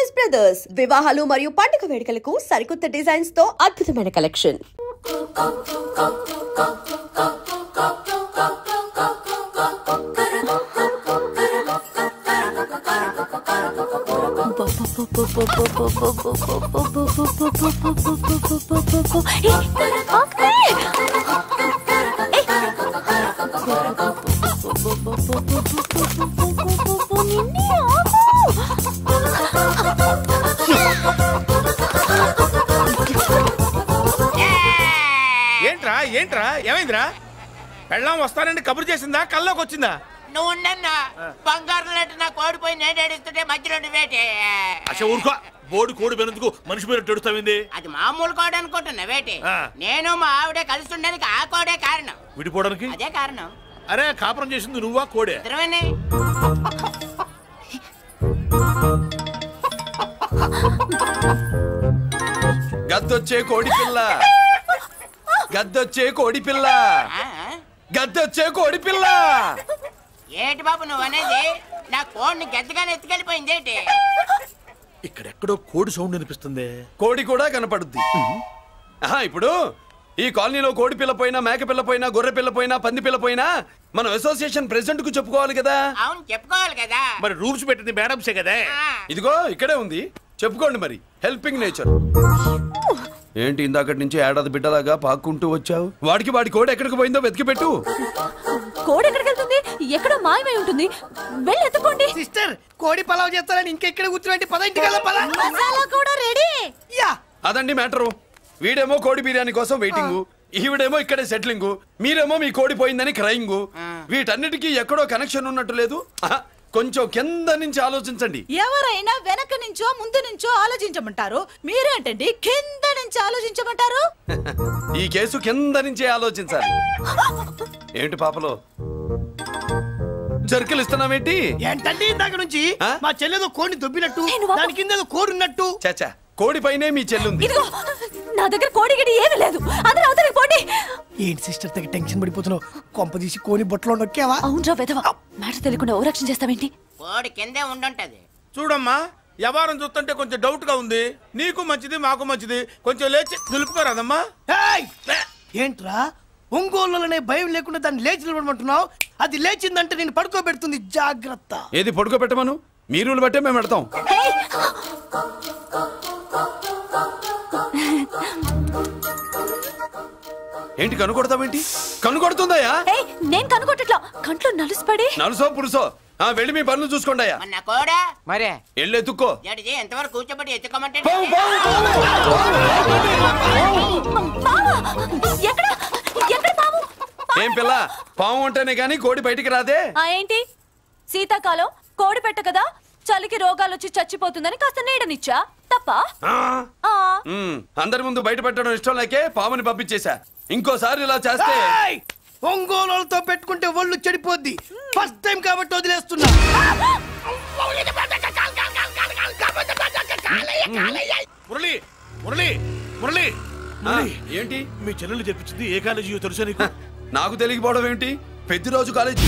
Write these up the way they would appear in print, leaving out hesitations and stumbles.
Choice brothers వివాహాలు మరియు పండుగ వేడుకలకు సరికొత్త డిజైన్స్ తో అద్భుతమైన కలెక్షన్. ఏంట్రా ఏంట్రా ఏమైందిరా? పెళ్ళాం వస్తానండి కబురు చేసిందా కల్లోకి వచ్చిందా? నువ్వు ఉండన్నా బంగారం లాంటి నా కోడిపోయి నేను ఏడుస్తుంటే మధ్యలో నువ్వేటే. అసలు ఊరుకో, బోడి కోడి పెనందుకు మనిషి మీద టెడుస్తావింది. అది మామూలు కోడి అనుకుంటున్నా వేటే. నేను మా ఆవిడే కలిసి ఉండడానికి ఆ కోడే కారణం. విడిపోవడానికి అదే కారణం. అరే కాపురం చేసింది నువ్వా కోడే? ఇద్దరమేనే. గద్దొచ్చే కోడి పిల్ల, గద్దొచ్చే కోడి పిల్ల, గద్దొచ్చే కోడి పిల్ల. ఏంటి బాబు నువ్వు అనేది? నా కోడిని గద్దగానే ఎత్తుకెళ్ళిపోయింది ఏంటి? ఇక్కడెక్కడో కోడి సౌండ్ అనిపిస్తుంది. కోడి కూడా కనపడుద్ది. ఇప్పుడు ఈ కాలనీలో కోడి పిల్ల పోయినా, మేక పిల్ల పోయినా, గొర్రె పిల్ల పోయినా, పంది పిల్ల పోయినా మనం అసోసియేషన్ ప్రెసిడెంట్ కు చెప్పుకోవాలి కదా. అవును చెప్పుకోవాలి కదా. మరి రూల్స్ పెట్టింది మేడమ్సే కదా. ఇదిగో ఇక్కడే ఉంది, చెప్పుకోండి మరి. Helping nature. ఏంటి ఇందాకటి నుంచి ఏడాది బిడ్డలాగా పాక్కుంటూ వచ్చావు? వాడికి వాడి కోడి ఎక్కడికి పోయిందో వెతికి పెట్టు. కోడి ఎక్కడికి వెళ్తుంది? ఎక్కడో మాయమై ఉంటుంది. వెళ్ళి ఎత్తుకోండి. సిస్టర్ కోడి పలావ్ చేస్తారని ఇంకెక్కడ కూర్చోండి. పద ఇంటికి వెళ్దాం. పద. మసాలా కూడా రెడీ. యా అదండి మ్యాటరు. వీడేమో కోడి బిర్యానీ కోసం వెయిటింగ్, ఈవిడేమో ఇక్కడే సెటిలింగ్, మీరేమో మీ కోడి పోయిందని క్రయింగ్. వీటన్నిటికీ ఎక్కడో కనెక్షన్ ఉన్నట్టు లేదు. కొంచెం కింద నుంచి ఆలోచించండి. ఎవరైనా వెనక నుంచో ముందు నుంచో ఆలోచించమంటారు, మీరేంటండి కింద నుంచి ఆలోచించమంటారు? ఈ కేసు కింద నుంచే ఆలోచించాలి. ఏంటి పాపలో జర్కలు ఇస్తున్నావేంటి? ఏంటండి ఇందాక నుంచి మా చెల్లెదో కోడిని దొబ్బినట్టు, దాని కింద కోడి ఉన్నట్టు. చాచా, కోడి పైనే మీ చెల్లుంది. ఇదిగో నా దగ్గర కోడి గిడి ఏమీ లేదు. అందరూ అవతలికి పోండి. ఏంటి సిస్టర్ దగ్గర టెన్షన్ పడిపోతున్నావు? కొంప తీసి కోడి బొట్టలో నొక్కావా? అవునరా వెధవా, మ్యాటర్ తెలియకుండా ఓ రక్షణ చేస్తావేంటి? కోడి కిందే ఉండుంటది. చూడమ్మా, వ్యవహారం చూస్తుంటే కొంచెం డౌట్ గా ఉంది. నీకు మంచిది మాకు మంచిది, కొంచెం లేచి నిలుపుకోరాదమ్మా. ఏంట్రా ఒంగోలులోనే భయం లేకుండా దాన్ని లేచి నిలబడమంటున్నావు? అది లేచిందంటే నేను పడుకోబెడుతుంది. జాగ్రత్త. ఏది పడుకోబెట్టమను? మీ రూల్ బట్టే మేము పెడతాం. ఏంటి కనుకొడతావేంటి? కనుకొడుతుందయ్యా? నేను కనుకొట్టట్లా, కంట్లో నలుసుపడి. నలుసో పురుసో వెళ్ళి మీ పనులు చూసుకోండి అయ్యా. నా కోడా మరే వెళ్ళి ఎత్తుక్కో. జడిజీ ఎంతవరకు కూర్చోబెట్టి ఎత్తుకోమంటే ఏం పిల్ల, పాము ఉంటేనే గాని కోడి బయటికి రాదే. ఏంటి శీతాకాలం కోడి పెట్ట కదా, చలికి రోగాలు వచ్చి చచ్చిపోతుందని కాస్త నీడనిచ్చా తప్ప. అందరి ముందు బయట పెట్టడం ఇష్టం లేకే పాముని పంపించేశా. ఇంకోసారి ఇలా చేస్తే ఒంగోలుతో పెట్టుకుంటే ఒళ్ళు చెడిపోద్ది. ఫస్ట్ టైం కాబట్టి వదిలేస్తున్నా. మురళి మురళి మురళి ఏంటి మీ చెల్లెలు చెప్పించింది ఏ కాలేజీ తెలుసా నీకు? నాకు తెలియకపోవడం ఏంటి? పెద్దిరాజు కాలేజీ.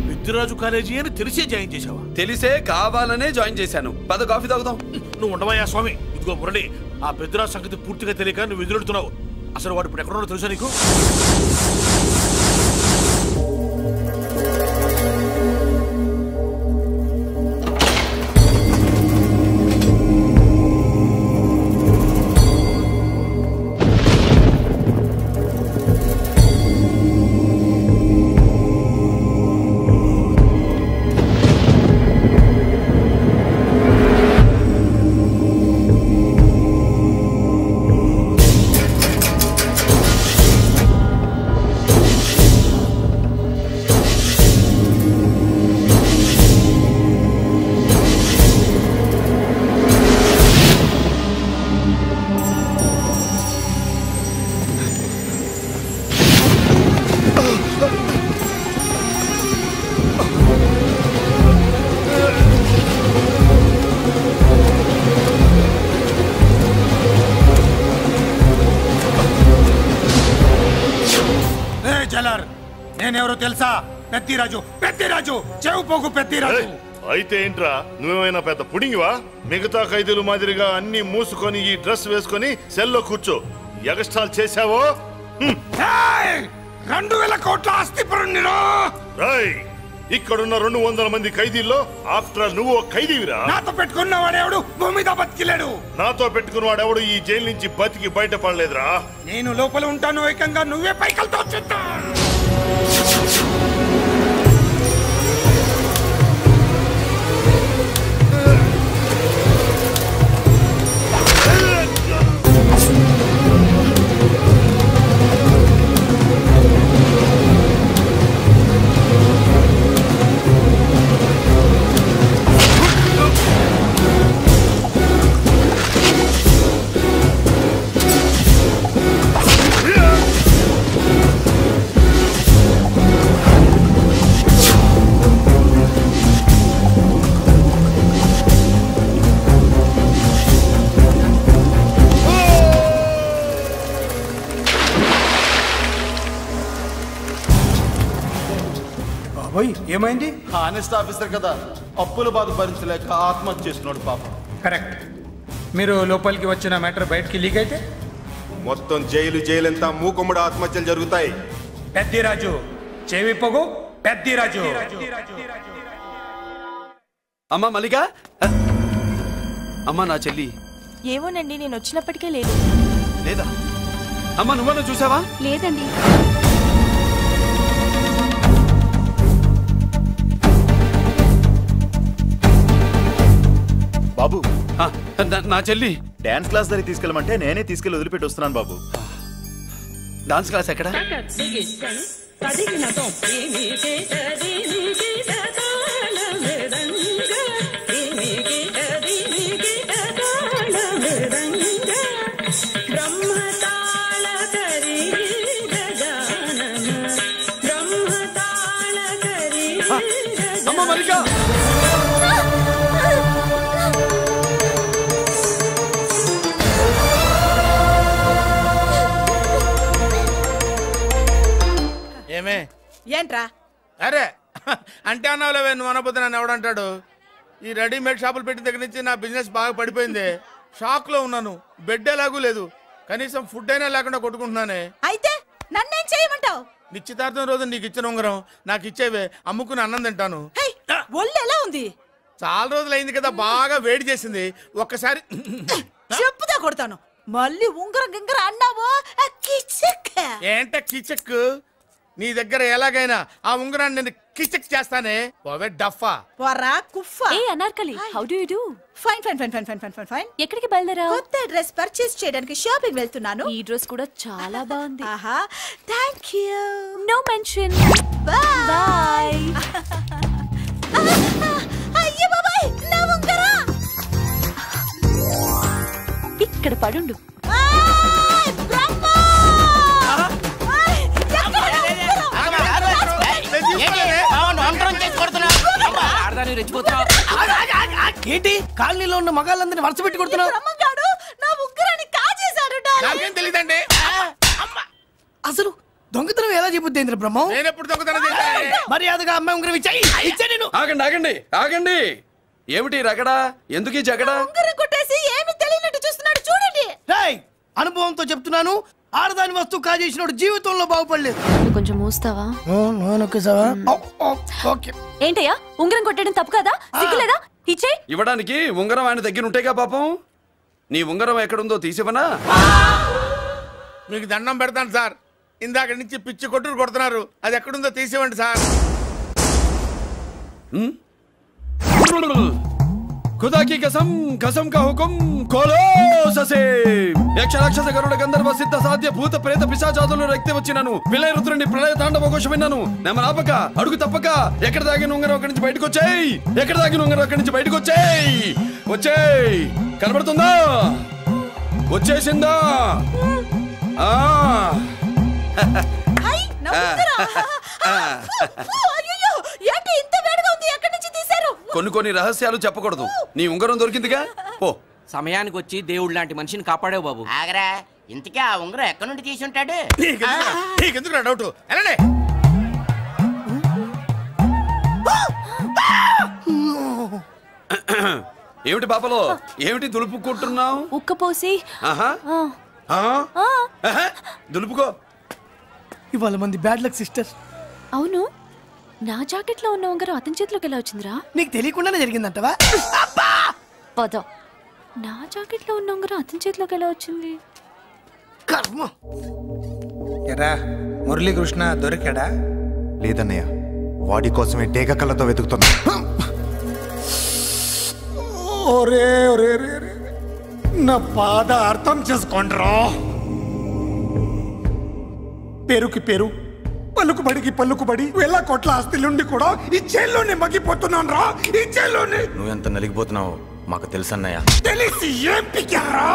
పెద్దిరాజు కాలేజీ అని తెలిసే జాయిన్ చేసావా? తెలిసే కావాలనే జాయిన్ చేశాను. పద కాఫీ తాగుదాం. నువ్వు ఉండవయ్యా స్వామి. ఇదిగో మురళి, ఆ పెద్దిరాజు సంగతి పూర్తిగా తెలియక నువ్వు ఎదురెడుతున్నావు. అసలు వాడు ఇప్పుడు ఎక్కడున్నాడో తెలుసా నీకు? నేనెవరో తెలుసా? పెద్దిరాజు, పెద్దిరాజు, చెవు పోగు పెద్దిరాజు. అయితే ఏంట్రా నువ్వేమైనా పెద్ద పుడింగివా? మిగతా ఖైదీలు మాదిరిగా అన్ని మూసుకొని ఈ డ్రెస్ వేసుకొని సెల్లో కూర్చో. ఎగస్ట్రాల్ చేశావో 2000 కోట్ల ఆస్తి పరుణ్ణిరా. ఇక్కడున్న 200 మంది ఖైదీల్లో ఆఫ్టర్ నువ్వు ఒక ఖైదీవిరా. నాతో పెట్టుకున్నవాడెవడు భూమి మీద బతికిలేడు. నాతో పెట్టుకున్నవాడెవడు ఈ జైలు నుంచి బతికి బయటపడలేదురా. నేను లోపల ఉంటాను, ఏకంగా నువ్వే పైకలతో వచ్చేస్తా. ఏమైంది? హానెస్ట్ ఆఫీసర్ కదా, అప్పుల బాధ భరించలేక ఆత్మహత్య చేసుకున్నాడు పాపం. కరెక్ట్. మీరు లోపలికి వచ్చిన మ్యాటర్ బయటికి లీక్ అయితే మొత్తం జైలు అంతా మూకుమ్మడి ఆత్మహత్యలు జరుగుతాయి. పెద్దిరాజు చెవి పొగు. పెద్దిరాజు. అమ్మా మల్లిక, అమ్మా నా చెల్లి. ఏమోనండి, నేను వచ్చినప్పటికే లేదు. లేదా అమ్మా? నువ్వన్నా చూసావా? లేదండి. బాబు, నా చెల్లి డాన్స్ క్లాస్ దగ్గర తీసుకెళ్ళమంటే నేనే తీసుకెళ్ళి వదిలిపెట్టి వస్తున్నాను బాబు. డాన్స్ క్లాస్ ఎక్కడ? అమ్మ మల్లిక, ఏమే ఏంట్రా? అరే అంటే అన్నావులేవే, నువ్వు అనబోతే నన్ను ఎవడంటాడు? ఈ రెడీమేడ్ షాపులు పెట్టిన దగ్గర నుంచి నా బిజినెస్ బాగా పడిపోయింది. షాక్ లో ఉన్నాను. బెడ్ ఎలాగూ లేదు, కనీసం ఫుడ్ అయినా లేకుండా కొట్టుకుంటున్నానే. అయితే నన్నేం చేయమంటావు? నిశ్చితార్థం రోజు నీకు ఇచ్చిన ఉంగరం నాకు ఇచ్చేవే, అమ్ముకుని అన్నం తింటాను. ఒళ్ళు ఎలా ఉంది? చాలా రోజులు అయింది కదా, బాగా వేడి చేసింది. ఒక్కసారి చెప్పుదా కొడతాను. మళ్ళీ ఉంగరం గింగర అన్నావో ఏంట కిచక్? నీ దగ్గర ఎలాగైనా ఆ ఉంగరాన్ని నేను కిచక్ చేస్తానే. పోవే డఫా. పోరా కుఫా. ఏ Anarkali, how do you do? Fine fine fine fine fine fine fine fine. ఎక్కడికి బయలుదేరావు? కొత్త డ్రెస్ పర్చేస్ చేయడానికి షాపింగ్ వెళ్తున్నాను. ఈ డ్రెస్ కూడా చాలా బాగుంది. ఆహా, థాంక్యూ. No mention. బై. అయ్యో బాబాయ్, నా ఉంగరా ఇక్కడ పడుండు. ఏంటి కాలనీలో ఉన్న మగాళ్ళందరినీ వరుస పెట్టి కొడుతున్నావు? నా ఉంగరాన్ని కాజేశాడు. నాకేం తెలియదండి. అసలు దొంగతనం ఎలా చెబుద్ది బ్రహ్మం? నేను ఎప్పుడు దొంగతనం చేశాను? మర్యాదగా అమ్మాయి ఉంగరం ఇచ్చా నేను. ఆగండి ఆగండి ఆగండి. ఏమిటి రగడా? ఎందుకు జగడా? ఉంగరం కొట్టేసి ఏమి తెలియనట్టు చూస్తున్నాడు చూడండి. రేయ్, అనుభవంతో చెప్తున్నాను, ఆడదాని వస్తువు కాజేసినోడు జీవితంలో బాగుపడలేదు. కొంచెం మూస్తావా? ఏంటయ్యా, ఉంగరం కొట్టడం తప్పు కదా? సిగ్గులేదా? ఇచ్చే. ఇవ్వడానికి ఉంగరం ఆయన దగ్గర ఉంటేగా పాపం. నీ ఉంగరం ఎక్కడుందో తీసివనా? మీకు దండం పెడతాను సార్, ఇందాక నుంచి పిచ్చి కొట్టుడు కొడుతున్నారు. అది ఎక్కడుందో తీసివ్వండి సార్. खुदा की कसम, कसम का हुकुम, खोलो ससे. యక్ష రాక్షస గరుడ గంధర్వ సిద్ధ సాధ్య భూత ప్రేత పిశాచాదులను రక్తి వచ్చినాను. విలయ రుద్రుని ప్రళయ తాండవ ఘోష విన్నాను. నెమరాపక అడుగు తప్పక ఎక్కడ దాగిన ఉంగరం అక్కడి నుంచి బయటకు వచ్చేయ్. ఎక్కడ దాగిన ఉంగరం అక్కడి నుంచి బయటకు వచ్చేయ్. వచ్చేయ్. కనబడుతుందా? వచ్చేసిందా? కొన్ని రహస్యాలు చెప్పకూడదు. నీ ఉంగరం దొరికిందిగా, పో. సమయానికి వచ్చి దేవుడు లాంటి మనిషిని కాపాడావు బాబు. ఆగరా, ఇంతకీ ఆ ఉంగరం ఎక్కడి నుండి తీసి ఉంటాడు? నీకెందుకు డౌట్? వెళ్ళండి. ఏమిటి పాపలో ఏమిటి దులుపుకుంటున్నావు? ఉక్కపోసి దులుపుకో. ఇవాళ మంది బ్యాడ్ లక్ సిస్టర్. అవును, నా జాకెట్ లో ఉన్న ఉంగరం అతని చేతిలోకి ఎలా వచ్చిందిరా? నీకు తెలియకుండానే జరిగిందంటవా? పద. నా జాకెట్ లో ఉన్న ఉంగరం అతని చేతిలోకి ఎలా వచ్చింది? కర్మ. ఎరా మురళీకృష్ణ దొరికాడా? లేదన్నయ్య, వాడి కోసమే డేగ కళ్ళతో వెతుకుతున్నా. నా బాధ అర్థం చేసుకోండిరా. పేరుకి పేరు, పలుకుబడికి పలుకుబడి వేల కోట్ల ఆస్తిలుండి కూడా ఈ జైల్లోనే మగ్గిపోతున్నాను రా. ఈ జైల్లోనే. నువ్వెంత నలిగిపోతున్నావు మాకు తెలుసన్నయ్య. తెలిసి ఏం పిక్కారా?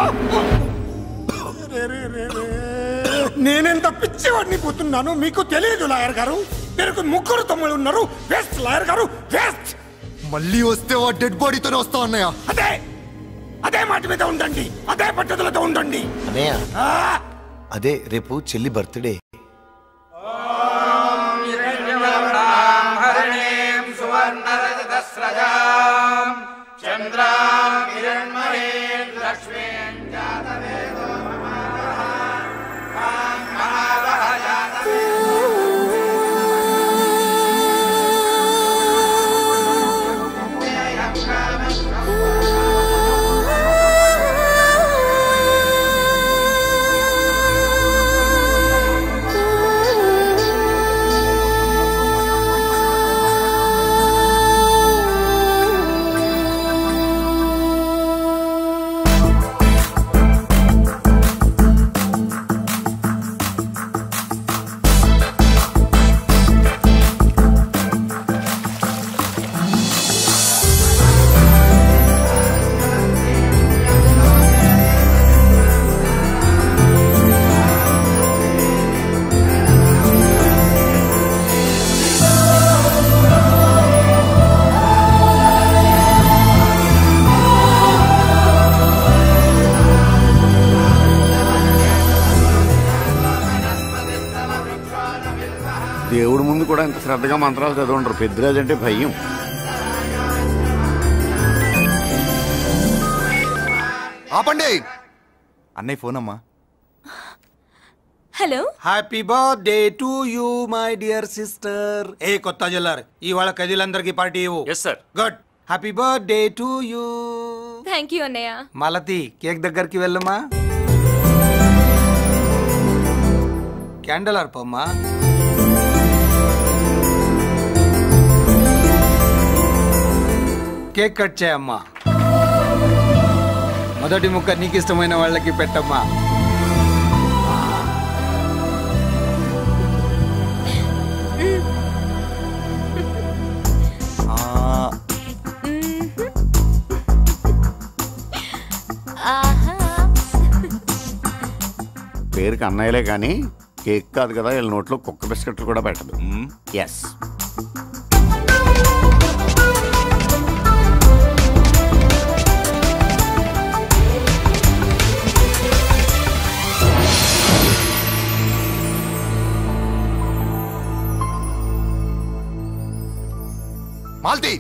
నేనెంత పిచ్చివాడిని పోతున్నాను మీకు తెలియదు లాయర్ గారు. పేరుకు 3 తమ్ముళ్ళు ఉన్నారు. వేస్ట్ లాయర్ గారు, వేస్ట్. మళ్ళీ వస్తే ఆ డెడ్ బాడీతోనే వస్తావు అన్నయ్య. అదే మాట మీద ఉండండి, అదే పట్టుదలతో ఉండండి అన్నయ్య. అదే రేపు చెల్లి బర్త్డే. దేవుడి ముందు కూడా ఇంత శ్రద్ధగా మంత్రాలు చదవంటారు. పెద్దరాజు అంటే భయం. ఆపండి. అన్నయ్య ఫోన్ అమ్మా. Hello. Happy birthday to you my dear sister. ఏ కొత్త జల్లార్, ఇవాళ కదిలందరికీ పార్టీ ఇవ్వు. Yes sir. Good. Happy birthday to you. Thank you అన్నయ్య. మాలతి, కేక్ దగ్గరికి వెళ్ళమ్మా. క్యాండల్ ఆర్పమ్మా. కేక్ కట్ చేయమ్మా. మొదటి ముక్క నీకు ఇష్టమైన వాళ్ళకి పెట్టమ్మా. పేరుకి అన్నయ్యలే కానీ కేక్ కాదు కదా, వీళ్ళ నోట్లో కుక్క బిస్కెట్లు కూడా పెట్టదు. ఎస్. మాల్తి,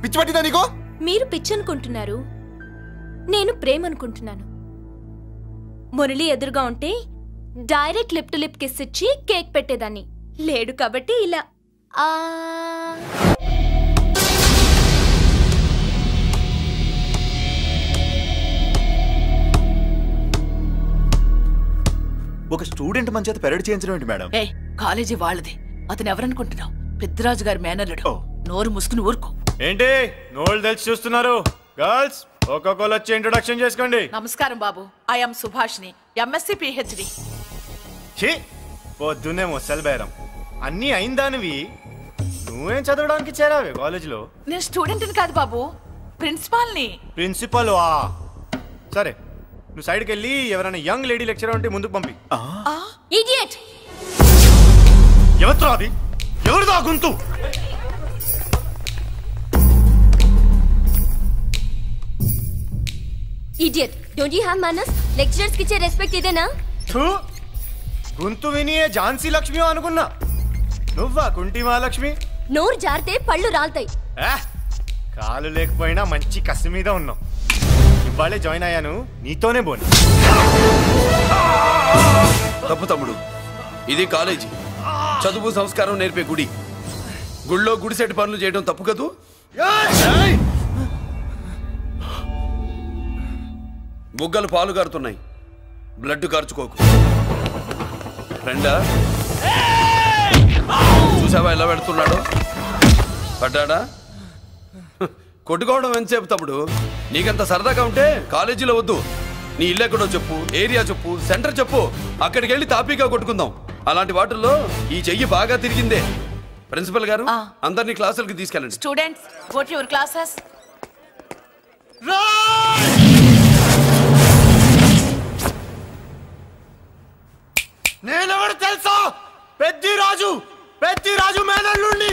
పిచ్చి పట్టిందా నీకు? మీరు పిచ్చి అనుకుంటున్నారు, నేను ప్రేమ అనుకుంటున్నాను. మురళి ఎదురుగా ఉంటే direct lip to lip kiss ఇచ్చి కేక్ పెట్టేదాన్ని. లేడు కాబట్టి ఇలా. ఒక స్టూడెంట్ మన చేత పెరడ్ చేయించడం ఏంటి మేడం? ఏ కాలేజీ వాళ్ళది, అతను ఎవరనుకుంటున్నావు? పెద్దరాజు గారి మేనల్లుడు. నోరు ముసుకుని ఊరుకో. ఏంటి నోళ్ళు తెలిసి చూస్తున్నారు? గర్ల్స్ ఒక్కొక్కరు వచ్చి ఇంట్రొడక్షన్ చేసుకోండి. నమస్కారం బాబు, ఐఎమ్ సుభాష్ని, ఎంఎస్సి పిహెచ్డి. పొద్దున్నే ముసలి బేరం అన్నీ అయిందానివి, నువ్వేం చదవడానికి చేరావే కాలేజీలో? నేను స్టూడెంట్ని కాదు బాబు, ప్రిన్సిపాల్ని. ప్రిన్సిపల్ సరే, నువ్వు సైడ్కి వెళ్ళి ఎవరైనా యంగ్ లేడీ లెక్చరర్ ఉంటే ముందుకు పంపి. ఇడియట్! ఎవరితో అది? ఎవరిదో గుంతు? ఇడియట్! డోంట్ యు హావ్ మనస్? లెక్చరర్స్ కి ఇచ్చే రెస్పెక్ట్ ఇదేనా? గుంతు విని ఝాన్సీ లక్ష్మి అనుకున్నా, నువ్వా కుంటి మహాలక్ష్మి? నోరు జారితే పళ్ళు రాల్తాయి. కాలు లేకపోయినా మంచి కసి మీద ఉన్నావు. ఇవాళే జాయిన్ అయ్యాను, నీతోనే పోను. తప్పు తమ్ముడు, ఇది కాలేజీ, చదువు సంస్కారం నేర్పే గుడి. గుళ్ళో గుడిసెట్టి పనులు చేయడం తప్పు కదూ? బుగ్గలు పాలు కారుతున్నాయి, బ్లడ్ కార్చుకోకు. ఫ్రెండా, చూసావా ఎలా పెడుతున్నాడు? పడ్డాడా? కొట్టుకోవడం ఎంతసేపు తమ్ముడు? నీకంత సరదాగా ఉంటే కాలేజీలో వద్దు. నీ ఇల్లు ఎక్కడో చెప్పు, ఏరియా చెప్పు, సెంటర్ చెప్పు, అక్కడికి వెళ్ళి తాపీగా కొట్టుకుందాం. అలాంటి వాటిల్లో ఈ చెయ్యి బాగా తిరిగిందే. ప్రిన్సిపల్ గారు, అందరినీ క్లాసులకి తీసుకెళ్ళండి. Students, go to your classes. నేనెవరు తెలుసా? పెద్దిరాజు, పెద్దిరాజు మేనల్లుండి.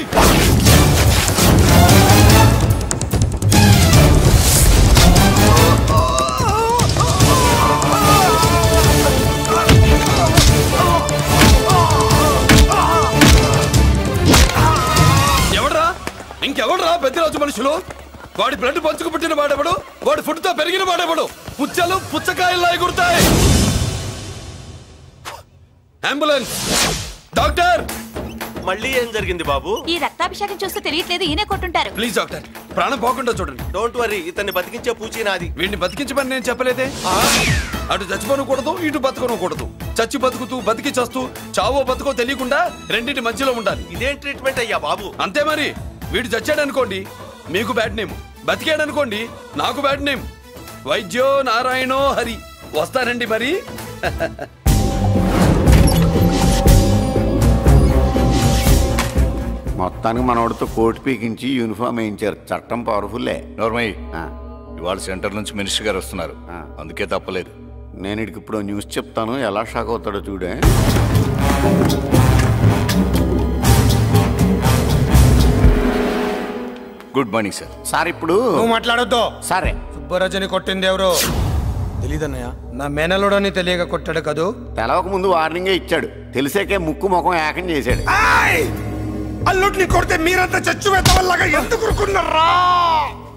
ఎవడ్రా? ఇంకెవడ్రా పెద్దిరాజు మనుషులు? వాడి బ్లడ్ పంచుకు పుట్టిన వాడెవడు? వాడి ఫుడ్ తో పెరిగిన వాడెవడు? పుచ్చలు పుచ్చకాయల్లా ఎగురుతాయి. Ambulance, doctor. మళ్ళీ ఏం జరిగింది బాబు? ఈ రక్తాభిషేకం చూస్తే తెలియట్లేదు, ఈయనే కొట్టుంటారు. ప్లీజ్ డాక్టర్, ప్రాణం పోకుండా చూడండి. డోంట్ వరీ, ఇతన్ని బతికించే పూచి నాది. వీడిని బతికించమని నేను చెప్పలేదే. అటు చచ్చిపోనకూడదు, ఇటు బతకనకూడదు. చచ్చి బతుకుతూ, బతికి చస్తూ, చావో బతుకో తెలియకుండా రెండింటి మధ్యలో ఉండాలి. ఇదేం ట్రీట్మెంట్ అయ్యా బాబు? అంతే మరి. వీడు చచ్చాడనుకోండి మీకు బ్యాడ్ నేమ్, బతికాడనుకోండి నాకు బ్యాడ్ నేమ్. వైద్యో నారాయణో హరి. వస్తానండి మరి. మొత్తానికి మనోడితో కోట్ పీకించి యూనిఫామ్ వేయించారు. చట్టం పవర్ఫుల్లే. నోర్మయ్య, ఇవాళ సెంటర్ నుంచి మినిస్టర్ గారు వస్తున్నారు, అందుకే తప్పలేదు. నేను ఇడికి ఇప్పుడు న్యూస్ చెప్తాను, ఎలా షాక్ అవుతాడో చూడే. Good morning sir. సార్ ఇప్పుడు నువ్వు మాట్లాడొద్దు. సరే. సుబ్బరాజుని కొట్టింది ఎవరు? తెలీదన్నయ్య. నా మేనలోడని తెలియక కొట్టాడు కదూ? తెలవక ముందు వార్నింగే ఇచ్చాడు, తెలిసాకే ముక్కు ముఖం ఏకం చేశాడు. అల్లుడిని కొడితే మీరంతా చచ్చువేతవల్లాగా ఎందుకు ఊరుకున్నారా?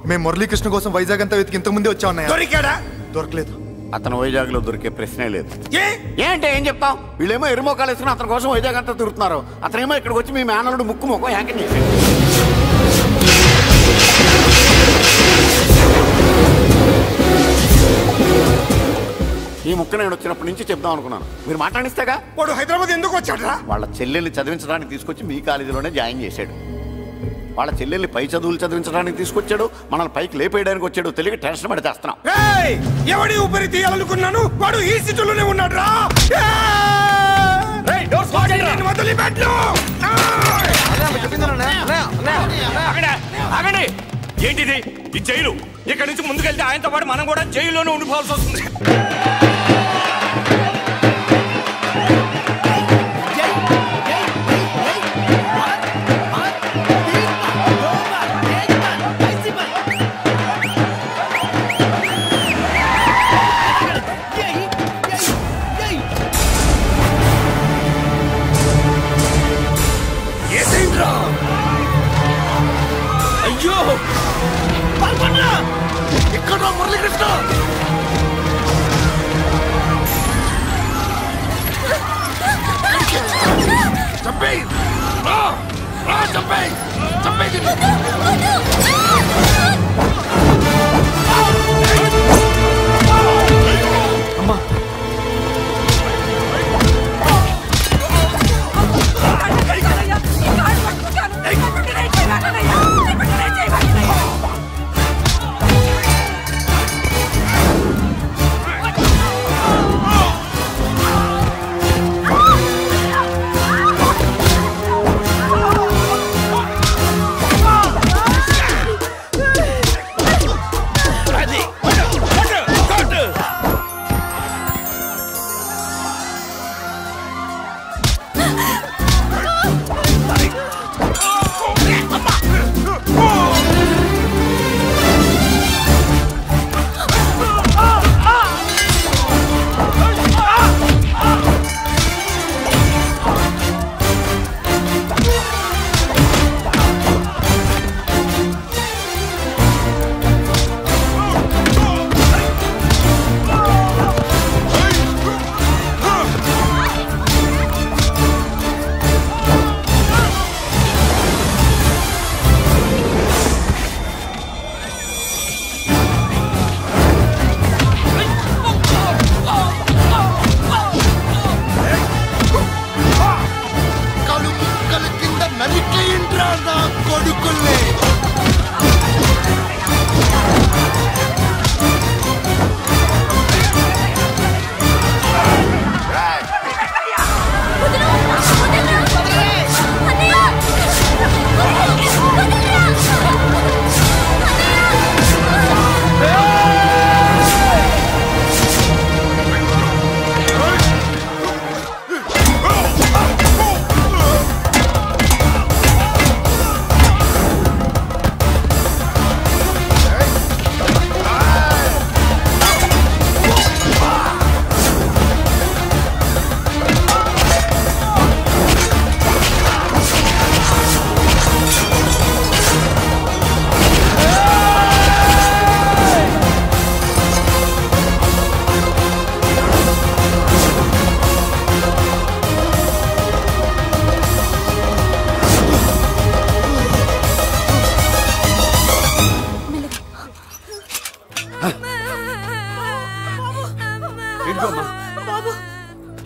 మేము మురళీకృష్ణ కోసం వైజాగ్ అంతా వెతికి ఇంతకు ముందే వచ్చా ఉన్నాయా? దొరికాడా? దొరకలేదు. అతను వైజాగ్ లో దొరికే ప్రశ్నే లేదు. ఏంటే ఏం చెప్తాం? వీళ్ళేమో ఎరుమోకాలు వేసుకుని అతని కోసం వైజాగ్ అంతా తిరుగుతున్నారు. అతనేమో ఇక్కడికి వచ్చి మీ మేనల్లుడు ముక్కు ముఖం ఏకం చేశాడు. ఈ ముక్క నేను వచ్చినప్పటి నుంచి చెప్దాం అనుకున్నాను, మీరు మాట్లాడిస్తేగా. వాడు హైదరాబాద్ ఎందుకు వచ్చాడరా? వాళ్ళ చెల్లెల్ని చదివించడానికి తీసుకొచ్చి మీ కాలేజీలోనే జాయిన్ చేశాడు. వాళ్ళ చెల్లెల్ని పై చదువులు చదివించడానికి తీసుకొచ్చాడు, మనల్ని పైకి లేపేయడానికి వచ్చాడు. తెలియక టెన్షన్ పడి తెస్తున్నాం. ఎవడి ఊపిరి తీయాలనుకున్నాను, వాడు ఈ సిటీలోనే ఉన్నాడు రా. ఏంటిది ఈ జైలు? ఇక్కడి నుంచి ముందుకెళ్తే ఆయనతో పాటు మనం కూడా జైల్లోనే ఉండిపోవాల్సి వస్తుంది. అయ్యో ఇక్కడ మురళీకృష్ణ. చంపేయ్, చంపేయ్, చంపేయ్. అమ్మా,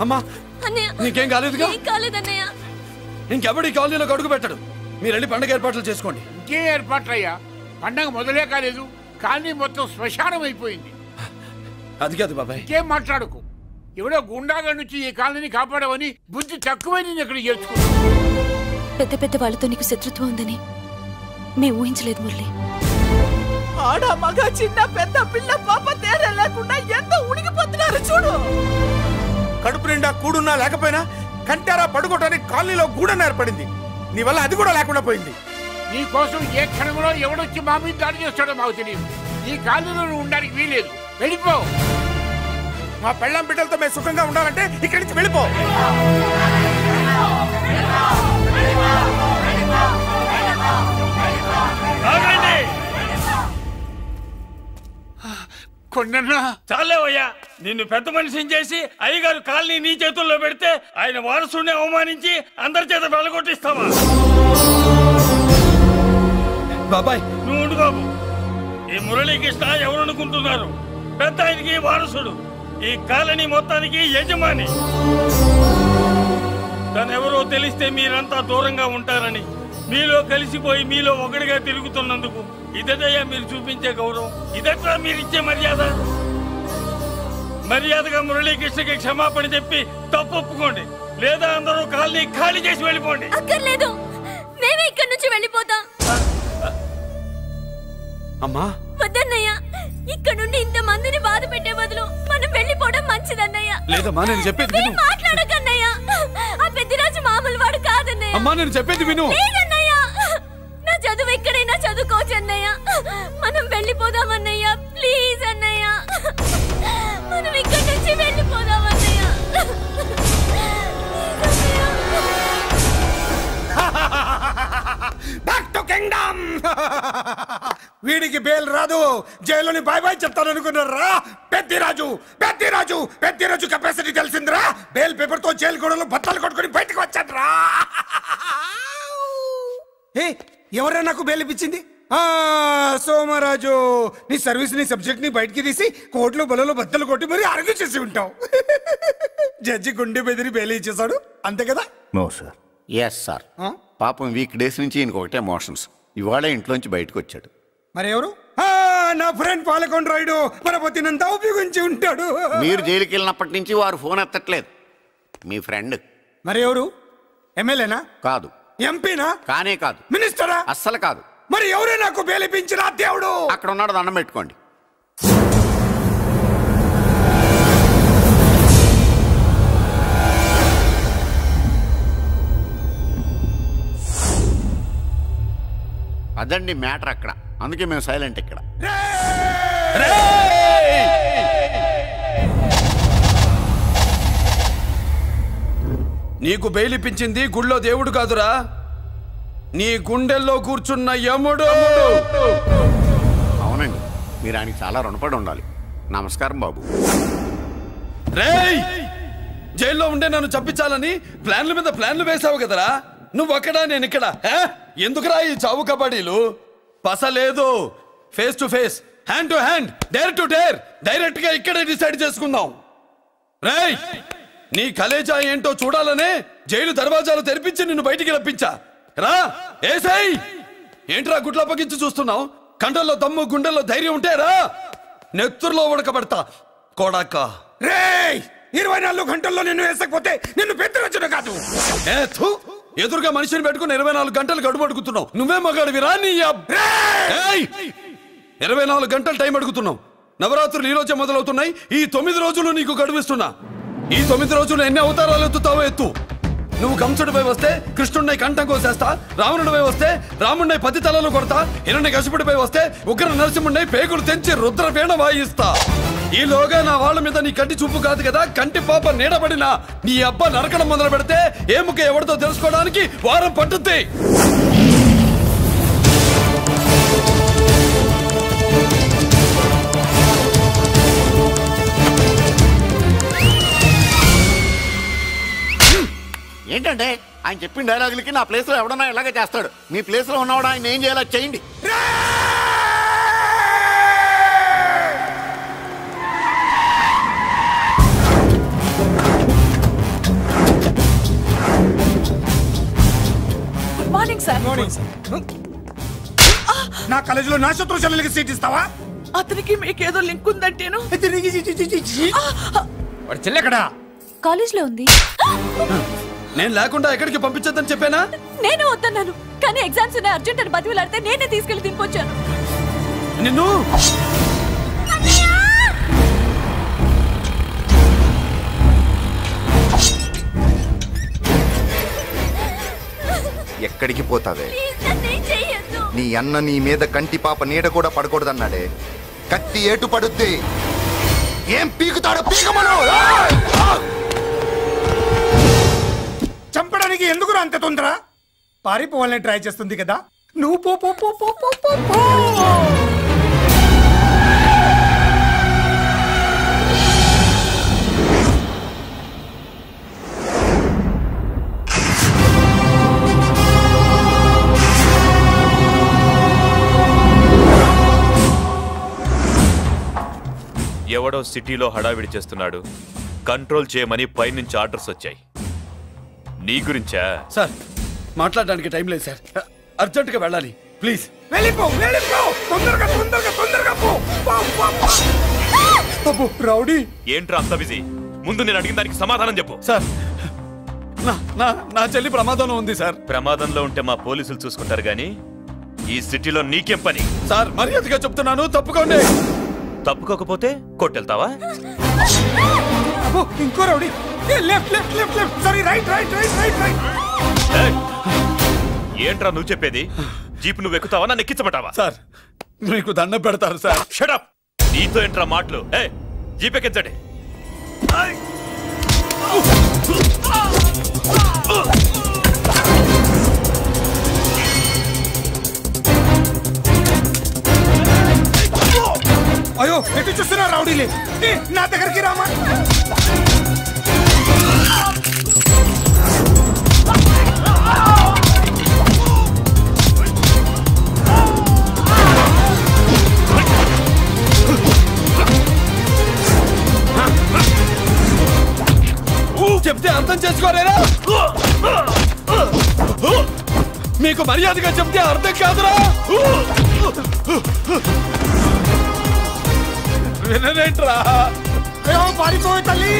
అమ్మా నీకేం కాలేదుగా? కాలేదన్నయ్య. ఇంకెవడి కాలనీలో అడుగు పెట్టడు. మీరు వెళ్ళి పండగ ఏర్పాట్లు చేసుకోండి. ఇంకే ఏర్పాట్లయ్యా? పండగ మొదలే కాలేదు, కాలనీ మొత్తం శ్మశానం అయిపోయింది. అది కాదు బాబాయ్. ఇంకేం మాట్లాడుకు. ఎవడో గుండాగా నుంచి ఈ కాలనీని కాపాడవని బుద్ధి తక్కువై నేను ఇక్కడ చేర్చుకున్నాను. పెద్ద పెద్ద వాళ్ళతో నీకు శత్రుత్వం ఉందని మేము ఊహించలేదు మురళి. ఆడ మగ చిన్న పెద్ద పిల్ల పాప తేడా లేకుండా ఎంత ఉనికిపోతున్నారు చూడు. కడుపు నిండా కూడున్నా లేకపోయినా కంటారా పడుకోవటానికి కాలనీలో గూడన ఏర్పడింది. నీ వల్ల అది కూడా లేకుండా పోయింది. నీ కోసం ఏ క్షణంలో ఎవడొచ్చి మా మీద దాడి చేస్తాడో మాకు తెలియదు. ఈ కాలనీలో నువ్వు ఉండడానికి వీలేదు. వెళ్ళిపో. మా పెళ్ళం బిడ్డలతో మేము సుఖంగా ఉండాలంటే ఇక్కడి నుంచి వెళ్ళిపో. చాలేవయ్యా, నిన్ను పెద్ద మనిషిని చేసి అయ్యగారు కాలనీ నీ చేతుల్లో పెడితే ఆయన వారసుని అవమానించి అందరి చేత వెలగొట్టిస్తావా? బాబాయ్ నువ్వు ఉండు బాబు. ఈ మురళీకృష్ణ ఎవరు అనుకుంటున్నారు? పెద్ద ఆయనకి వారసుడు, ఈ కాలనీ మొత్తానికి యజమాని. తనెవరో తెలిస్తే మీరంతా దూరంగా ఉంటారని మీలో కలిసిపోయి మీలో ఒకటిగా తిరుగుతున్నందుకు ఇదయ్యా మీరు చూపించే గౌరవం. ఇదట్లా మీరిచ్చే మర్యాద. మర్యాదగా మురళీకృష్ణకి క్షమాపణ చెప్పి తప్పు ఒప్పుకోండి, లేదా అందరూ కాలనీ ఖాళీ చేసి వెళ్ళిపోండి. అక్కర్లేదు, మేమే ఇక్కడి నుంచి వెళ్ళిపోతాం. అమ్మా వద్దన్నయ్య, ఇక్కడ నుండి ఇంత మందిని బాధ పెట్టే బదులు మనం వెళ్ళిపోవడం మంచిదన్నయ్య. లేదమ్మా, నేను చెప్పేది విను. మాట్లాడకన్నయ్య, ఆ పెద్దిరాజు మామూలు వాడు కాదన్నయ్య. అమ్మా నేను చెప్పేది విను. లేదన్నయ్య, నా చదువు ఎక్కడైనా చదువుకోవచ్చు అన్నయ్య. మనం వెళ్ళిపోదామన్నయ్య, ప్లీజ్ అన్నయ్య. మనం ఇక్కడి నుంచి వెళ్ళిపోదామన్నయ్య. Back to kingdom. వీడికి బెయిల్ రాదు, జైలుని బాయ్ బాయ్ చెప్తాను అనుకున్నారా? పెద్దిరాజు పెద్దిరాజు పెద్దిరాజు కెపాసిటీ తెలిసిందిరా. బెయిల్ పేపర్ తో జైలు గోడలు బట్టలు కొట్టుకుని బయటకు వచ్చాడ్రా. ఎవరా నాకు బెయిల్ ఇప్పించింది? సోమరాజు. నీ సర్వీస్ నీ సబ్జెక్ట్ ని బయటికి తీసి కోర్టులో బలలో బద్దలు కొట్టి మరి ఆర్గ్యూ చేసి ఉంటావు. జడ్జి గుండె బెదిరి బెయిల్ ఇచ్చేసాడు, అంతే కదా? No sir. Yes sir. పాపం వీక్ డేస్ నుంచి ఈయనకు ఒకటే ఎమోషన్స్. ఇవాళ ఇంట్లోంచి బయటకు వచ్చాడు. మరి ఎవరు? నా ఫ్రెండ్ పాలకొండ రాయుడు. మన పొత్తినంతా ఉపయోగించి ఉంటాడు. మీరు జైలుకి వెళ్ళినప్పటి నుంచి వారు ఫోన్ ఎత్తట్లేదు. మీ ఫ్రెండ్. మరి ఎవరు? ఎమ్మెల్యేనా? కాదు. ఎంపీనా? కానే కాదు. మినిస్టరా? అస్సలు కాదు. మరి ఎవరే నాకు బేలిపించిన దేవుడు? అక్కడ ఉన్నాడు, దండం పెట్టుకోండి. అదండి మ్యాటర్ అక్కడ. అందుకే మేము సైలెంట్ ఇక్కడ. నీకు బెయిలిపించింది గుళ్ళో దేవుడు కాదురా, నీ గుండెల్లో కూర్చున్న యముడు. అవునండి, మీరు ఆయనకి చాలా రుణపడి ఉండాలి. నమస్కారం బాబు. రేయ్, జైల్లో ఉండే నన్ను చంపించాలని ప్లాన్ల మీద ప్లాన్లు వేసావు కదరా. నువ్వు అక్కడ నేను ఇక్కడ. ఎందుకురా ఈ చావు కబడ్డీలు? పసలేదు. Face to face, hand to hand, dare to dare, direct గా ఇక్కడే డిసైడ్ చేసుకుందాం. రేయ్, నీ కలేజా ఏంటో చూడాలనే జైలు దర్వాజాలు తెరిపించి నిన్ను బయటికి రప్పించా. రా ఏసై. ఏంట్రా గుడ్ల పగించి చూస్తున్నావు? కండల్లో దమ్ము గుండెల్లో ధైర్యం ఉంటే రా, నెత్తురులో ఉడకబడతా కొడాక. రేయ్, 24 గంటల్లో నిన్ను వేసకపోతే నిన్ను పెద్దరొచ్చును కాదు. ఎదురుగా మనిషిని పెట్టుకుని 24 గంటలు గడుపు అడుగుతున్నావు. నువ్వే మగాడివిరా నీ 24 గంటలు టైం అడుగుతున్నావు. నవరాత్రులు ఈ రోజే మొదలవుతున్నాయి. ఈ 9 రోజులు నీకు గడువిస్తున్నా. ఈ 9 రోజులు ఎన్ని అవతారాలు ఎత్తుతావో ఎత్తు. నువ్వు కంసుడిపై వస్తే కృష్ణుడిని కంఠం కోసేస్తా, రావణుడిపై వస్తే రాముడిని 10 తలలు కొడతా, హిరణ్యకశిపుడిపై వస్తే ఉగ్ర నరసింహుడిని పేగులు తెంచి రుద్రవీణ వాయిస్తా. ఈలోగా నా వాళ్ళ మీద నీ కంటి చూపు కాదు కదా, కంటి పాప నీడబడిన నీ అబ్బ నరకడం మొదలు పెడితే ఏముక ఎవరితో తెలుసుకోవడానికి వారం పట్టుద్ది. ఏంటంటే ఆయన చెప్పిన డైలాగులకి నా ప్లేస్లో ఎవడన్నా ఇలాగే చేస్తాడు. మీ ప్లేస్లో ఉన్నవాడు ఆయన ఏం చేయాలో చేయండి. నా కాలేజీలో నా శత్రు చెల్లెలకి సీట్ ఇస్తావా? అతనికి మీకేదో లింక్ ఉందంటేను. వాడి చెల్లెక్కడా? కాలేజ్ లో ఉంది. నేను లేకుండా ఎక్కడికి పంపించొద్దని చెప్పానా? నేను వద్దన్నాను, కానీ ఎగ్జామ్స్ ఉన్నాయి అర్జెంట్ అని బతిలాడితే నేనే తీసుకెళ్లి దింపొచ్చాను. నిన్ను ఎక్కడికి పోతావే? నీ అన్న నీ మీద కంటి పాప నీడ కూడా పడకూడదన్నాడే. కత్తి ఏటు పడుద్ది. ఏం పీకుతాడో పీకమను. చంపడానికి ఎందుకు అంత తొందర? పారిపోవాలని ట్రై చేస్తుంది కదా. నువ్వు పో పో పో పో పో పో పో. ఎవడో సిటీలో హడావిడి చేస్తున్నాడు, కంట్రోల్ చేయమని పైనుంచి ఆర్డర్స్ వచ్చాయి. నీ గురించా? సార్ మాట్లాడడానికి టైం లేదు సార్, అర్జెంటుగా వెళ్ళాలి ప్లీజ్. వెళ్ళిపో వెళ్ళిపో, తొందరగా తొందరగా తొందరగా పో. అబ్బో రౌడీ ఏంట్రా అంత బిజీ? ముందు నేను అడిగిన దానికి సమాధానం చెప్పు. సార్ నా చెల్లి ప్రమాదంలో ఉంది సార్. ప్రమాదంలో ఉంటే మా పోలీసులు చూసుకుంటారు గానీ ఈ సిటీలో నీకేం పని? సార్ మర్యాదగా చెప్తున్నాను, తప్పుకోండి. తప్పుకోకపోతే కొట్టెళ్తావా? అబ్బో ఇంకో rowdy. Left left left left, sorry right right right right right. ఏంట్రా నువ్వు చెప్పేది? జీప్ నువ్వు ఎక్కుతావా, నన్ను ఎక్కించబట్టావా? సార్ మీకు దండం పెడతారు సార్. Shut up. నీతో ఏంట్రా మాటలు? జీప్ ఎక్కించండి. అయ్యో ఎటు చూస్తున్నా రౌడీలే, నా దగ్గరికి రామా. చెప్తే అర్థం చేసుకోలేరా? మీకు మర్యాదగా చెప్తే అర్థం కాదురా? వినరేంట్రా? పారిపోయి తల్లి,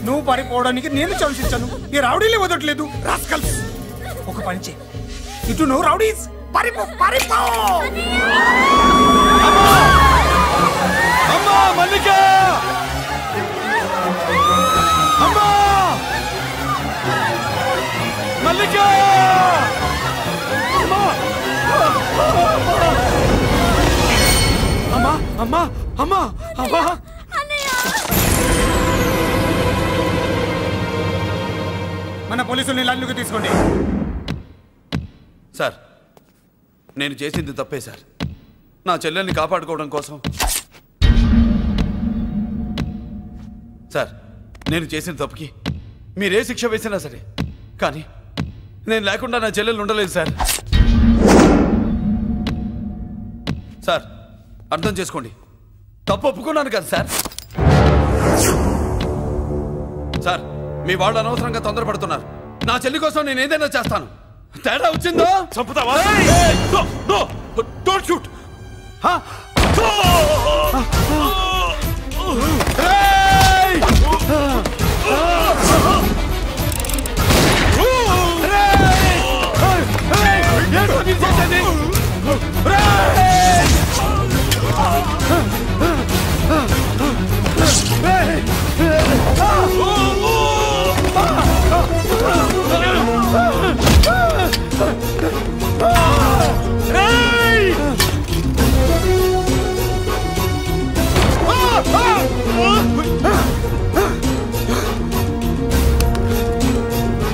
నువ్వు పారిపోవడానికి నేను చంపించాను, ఈ రౌడీలే వదట్లేదు. రాస్కల్స్, ఒక పని చేయి, ఇటు నువ్వు రౌడీస్ పారిపో పారిపో. అమ్మా మల్లిక, అమ్మా మల్లిక, అమ్మా అమ్మా అమ్మా అమ్మా. మన పోలీసుల్ని లైన్లోకి తీసుకోండి. సార్ నేను చేసింది తప్పే సార్. నా చెల్లెల్ని కాపాడుకోవడం కోసం సార్ నేను చేసిన తప్పుకి మీరే శిక్ష వేసినా సరే, కానీ నేను లేకుండా నా చెల్లెలు ఉండలేదు సార్. సార్ అర్థం చేసుకోండి, తప్పు ఒప్పుకున్నాను కదా సార్. సార్ మీ వాళ్ళు అనవసరంగా తొందరపడుతున్నారు. నా చెల్లి కోసం నేను ఏదైనా చేస్తాను. తేడా వచ్చిందో చంపుతావా? Don't shoot.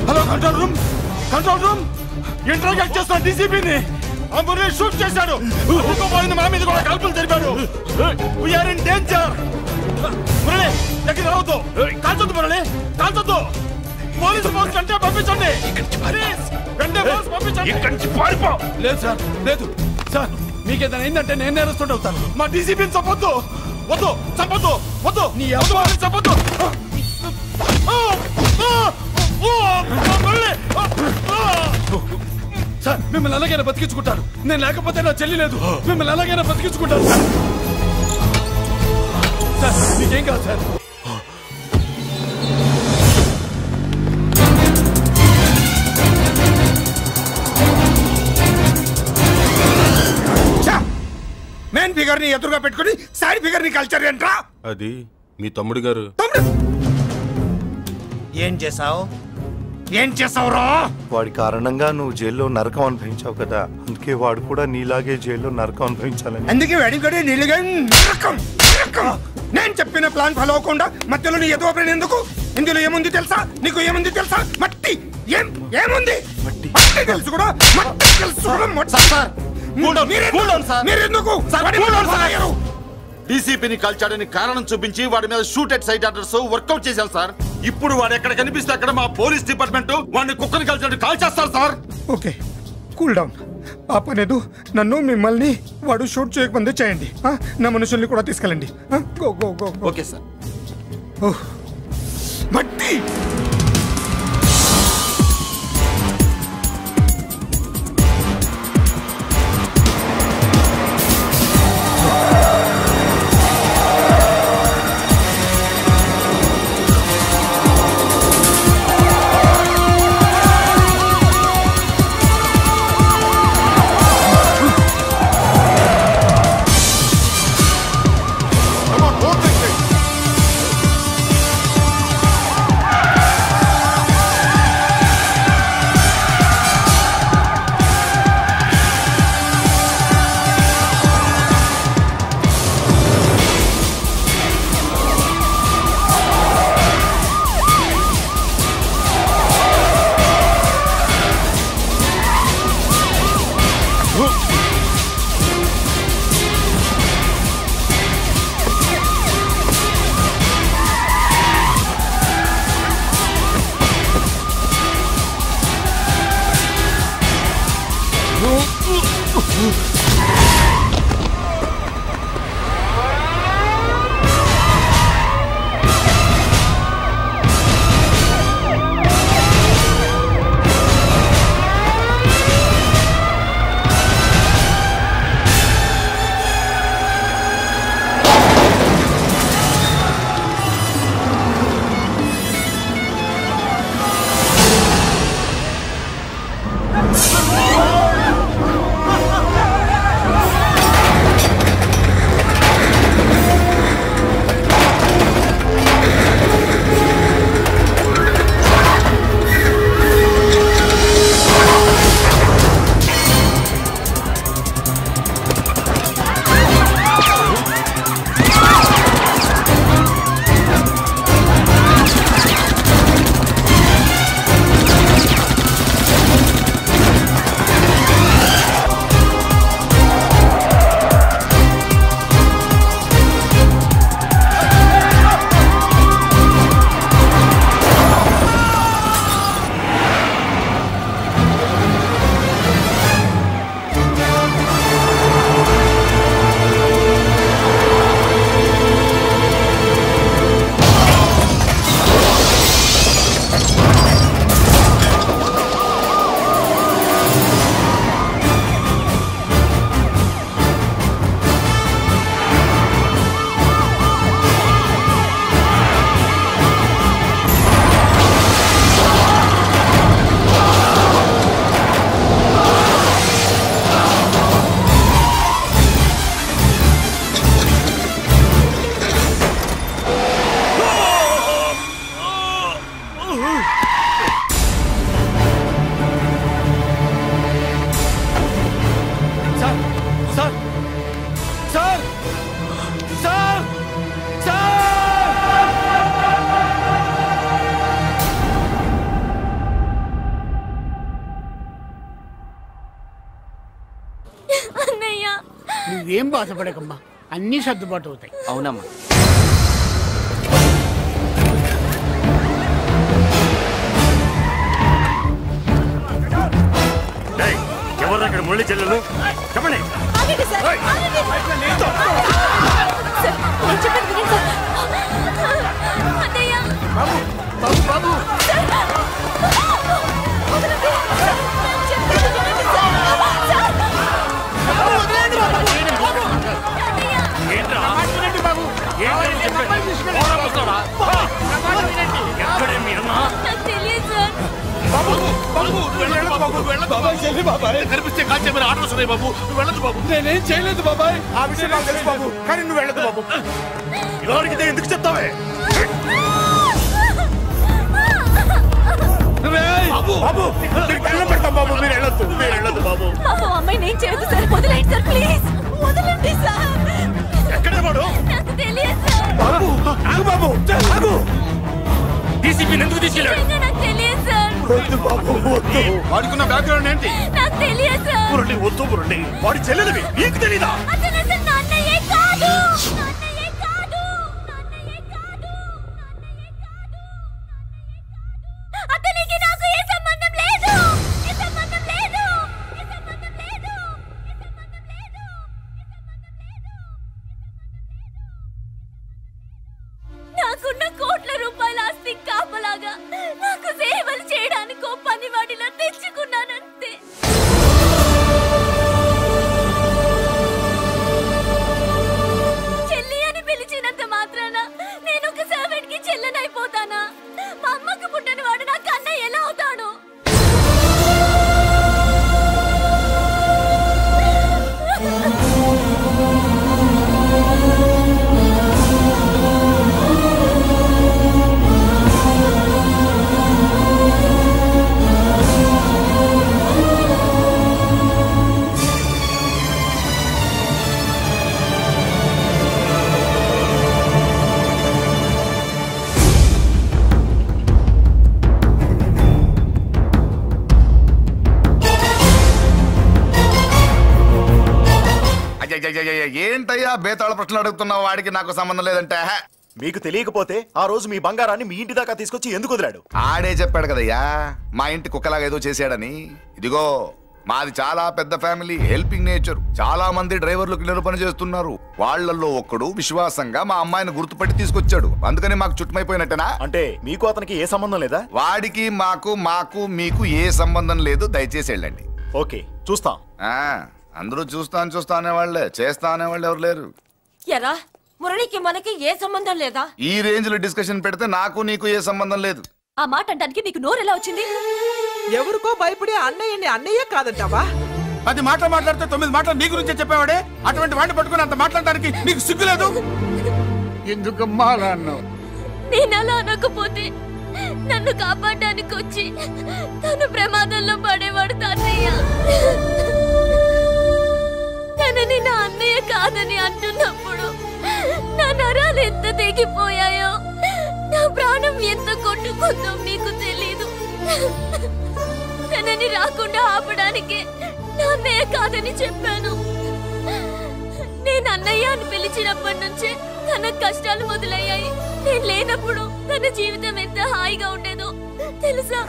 Hello control room, control room. Interact చేస్తున్న డీసీపీని అంబులే షూట్ చేశాడు. పోయింది, మా మీద కూడా కాల్పులు జరిపాడు. We're in danger. మురళి దగ్గర రావద్దు, కాల్చొద్దు మురళి, కాల్చొద్దు. పోలీసు ఫోర్స్ అంటే పంపించండి. వెంటనే ఫోర్స్ పంపించండి. ఇక్కడి నుంచి పారిపో. లేదు సార్, లేదు సార్. మీకేదైనా అయిందంటే నేను నేరస్తుంటే అవుతాను. మా డీసీపీని చంపొద్దు, వద్దు, చంపొద్దు, వద్దు. నీ చంపొద్దు. సార్ మిమ్మల్ని అలాగైనా బతికించుకుంటాను. నేను లేకపోతే నా చెల్లి లేదు. మిమ్మల్ని అలాగైనా బతికించుకుంటాను సార్. సార్ మీకేం కాదు సార్. మెయిన్ ఫిగర్ ని ఎదురుగా పెట్టుకుని సైడ్ ఫిగర్ ని కల్చర్ ఏంట్రా? అది మీ తమ్ముడు గారు. ఏం చేసావు? ఏం చేసావురా? వాడి కారణంగా నువ్వు జైల్లో నరకం అనుభవించావు కదా, అందుకే వాడు కూడా నీలాగే జైల్లో నరకం అనుభవించాలని. అందుకే వెడిగడి నీళ్ళగా నరకం నరకం. నేను చెప్పిన ప్లాన్ ఫాలో అవ్వకుండా మధ్యలో నీ ఎదుగు ఎందుకు? ఇందులో ఏముంది తెలుసా? నీకు ఏముంది తెలుసా? మట్టి. ఏముంది? మట్టి తెలుసు కూడా, మట్టి తెలుసు కూడా. డీసీపీని కాల్చాడని కారణం చూపించి వాడి మీద shoot at sight orders work out చేశాం సార్. ఇప్పుడు వాడు ఎక్కడ కనిపిస్తే అక్కడ మా పోలీస్ డిపార్ట్మెంట్ వాడిని కుక్కని కాల్చాడు కాల్ చేస్తారు సార్. Okay cool down. ఆ పనేదు నన్ను మిమ్మల్ని వాడు షూట్ చేయకముందే చేయండి. నా మనుషుల్ని కూడా తీసుకెళ్ళండి. Go go go. Okay sir. మట్టి నువ్వేం బాధపడకమ్మా, అన్నీ సర్దుబాటు అవుతాయి. అవునమ్మా. ఎవరు అక్కడ మురళి చెల్లెలు చెప్పండి. బాబు బాబు బాబు వస్తాడా ఎక్కడే మీ అన్న నాకు తెలియదు సార్. బాబు వెళ్ళదు బాబు వెళ్ళదు బాబాయ్ చెల్లి బాబాయ్ కనిపిస్తే కాల్చే మీరు ఆర్డర్స్ ఉన్నాయి బాబు నువ్వు వెళ్ళదు బాబు నేనేం చేయలేదు బాబాయ్. ఆ విషయం నాకు తెలుసు బాబు, కానీ నువ్వు వెళ్ళదు బాబు. ఇలా అడిగితే ఎందుకు చెప్తావే బాబు నీకు దండం పెడతాం బాబు, మీరు వెళ్ళొద్దు బాబు. పాపం అమ్మాయిని ఏం చేయొద్దు సార్, వదిలేండి సార్ ప్లీజ్, వదలండి సార్. ఎక్కడే వాడు నాకు తెలియదు సార్. బాబు ఆగు బాబు ఆగు. డీసీపీ ఎందుకు తీసుకెళ్ళాడు ఇంకా నాకు తెలియదు సార్. వద్దు బాబు వద్దు. వాడుకున్న బ్యాక్గ్రౌండ్ ఏంటి నాకు తెలియదు సార్. మురళి వద్దు మురళి వాడి చెల్లెలివి నీకు తెలీదా అతను అసలు నా అన్నయ్యే కాదు. అతనికి నాకు ఏ సంబంధం లేదు. నాకున్న కోట్ల రూపాయల ఆస్తి కాపలాగా నాకు సేవలు చేయడానికి ఓ పనివాడిలా తెచ్చుకున్నానంతే. చెల్లి అని పిలిచినంత మాత్రాన నేను ఒక సర్వెంట్ కి చెల్లెనైపోతానా? మా అమ్మకు పుట్టిన వాడు నాకు అన్నయ్య ఎలా అవుతాడు? ఏంటయ్యా బేతాళ ప్రశ్నలు అడుగుతున్నావు? వాడికి నాకు సంబంధం లేదంటే మీకు తెలియకపోతే ఆ రోజు మీ బంగారాన్ని మీ ఇంటి దాకా తీసుకొచ్చి ఎందుకు వదిలాడు? ఆడే చెప్పాడు కదయ్యా మా ఇంటి కుక్కలాగా ఏదో చేశాడని. ఇదిగో మాది చాలా పెద్ద ఫ్యామిలీ, హెల్పింగ్ నేచర్. చాలా మంది డ్రైవర్లు క్లీనర్ పని చేస్తున్నారు. వాళ్ళల్లో ఒక్కడు విశ్వాసంగా మా అమ్మాయిని గుర్తుపట్టి తీసుకొచ్చాడు. అందుకని మాకు చుట్టుమైపోయినట్టేనా? అంటే మీకు అతనికి ఏ సంబంధం లేదా? వాడికి మాకు మీకు ఏ సంబంధం లేదు. దయచేసి వెళ్ళండి. ఓకే చూస్తాం. అందరూ చూస్తా అనేవాళ్లే, చేస్తా అనేవాళ్ళు ఎవరు లేరు. ఎరా మురళికి మనకి ఏ సంబంధం లేదా? ఈ రేంజ్ లో డిస్కషన్ పెడితే నాకు నీకు ఏ సంబంధం లేదు. ఆ మాట అంటానికి మీకు నోరు ఎలా వచ్చింది? ఎవరికో భయపడే అన్నయ్యని అన్నయ్య కాదంటావా? 10 మాటలు మాట్లాడితే 9 మాటలు నీ గురించే చెప్పేవాడే. అటువంటి వాడిని పట్టుకుని అంత మాట్లాడడానికి నీకు సిగ్గులేదు? ఎందుకమ్మా అలా అన్నావు? నేను అలా అనకపోతే నన్ను కాపాడడానికి వచ్చి తను ప్రమాదంలో పడేవాడు తాతయ్య. తనని నా అన్నయ్య కాదని అంటున్నప్పుడు నా నరాలు ఎంత తెగిపోయాయో, నా ప్రాణం ఎంత కొట్టుకుందో మీకు తెలీదు. తనని రాకుండా ఆపడానికి నా అన్నయ్య కాదని చెప్పాను. నేను అన్నయ్య అని పిలిచినప్పటి నుంచే తన కష్టాలు మొదలయ్యాయి. నేను లేనప్పుడు తన జీవితం ఎంత హాయిగా ఉండేదో తెలుసా?